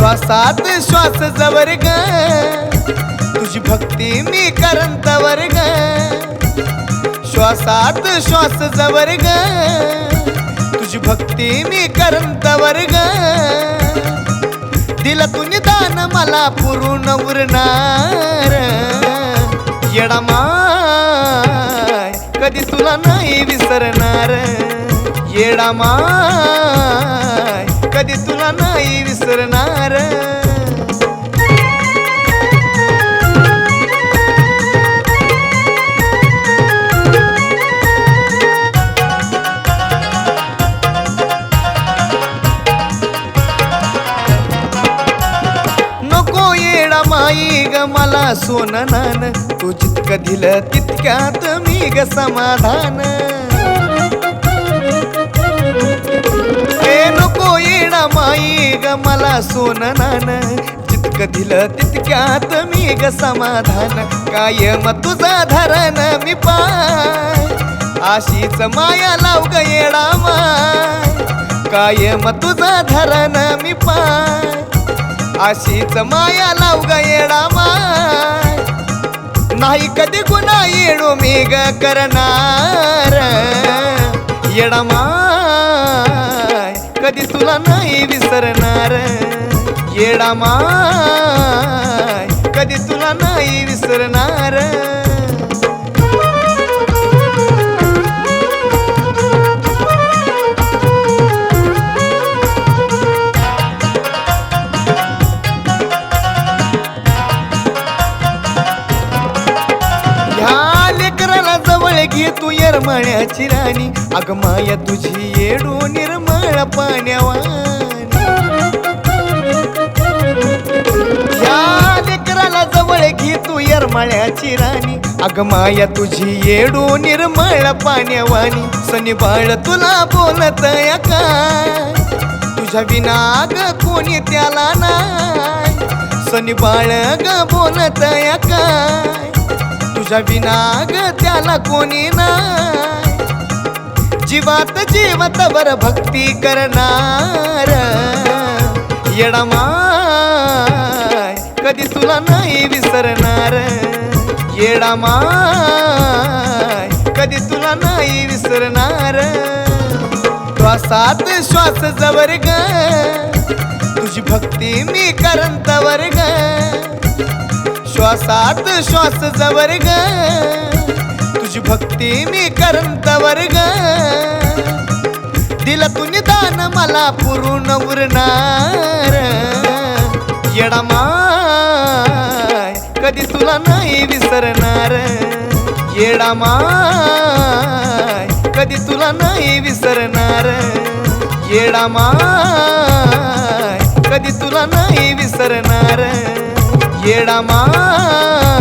श्वासात श्वास जवर ग तुझी भक्ती मी करंतवर ग श्वासात श्वास जवर ग तुझी भक्ती मी करंतवर ग दिला तू निदान मला पुरून उरणार येडा माय कधी तुला नाही विसरणार येडा माय कधी तुला नाही विसरणार नको येडा माई ग मला सोनं नान तू जितकं दिलं तितक्यात मी ग समाधान नको येडा माई ग मला सोनं नान जितकं दिलं तितक्यात मी ग समाधान कायम तुझा धरण मी पाय अशीच माया लाव ग येडा माय कायम तुझा धरण मी पाय अशीच माया लाव ग येडा माय नाही कधी गुन्हा येडो मी ग करणार येडा माय कधी तुला नाही विसरणार येडा माय कधी तुला नाही विसरणार ह्या लेकराला जवळ घे तू येरमाळ्याची राणी अग माया तुझी येडू निर्मळ पाण्यावानी या लेकराला जवळ घे तू येरमाळ्याची राणी अग माया तुझी येडू निर्मळ पाण्यावानी सनी बाळ तुला बोलत या काय तुझ्या विना ग कोणी त्याला नाही सनी बाळ ग बोलत या काय तुझ्या विना ग त्याला कोणी नाही जीवात जीवत वर भक्ती करणार येडा माय कधी तुला नाही विसरणार येडा माय कधी तुला नाही विसरणार श्वासात श्वास जवर ग तुझी भक्ती मी करंतवर ग श्वासात श्वास जवर ग तुझी भक्ती मी करंतवर ग दिला तू निदान मला पुरून उरणार येडा माय कधी तुला नाही विसरणार येडा माय कधी तुला नाही विसरणार येडा माय कधी तुला नाही विसरणार येडा माय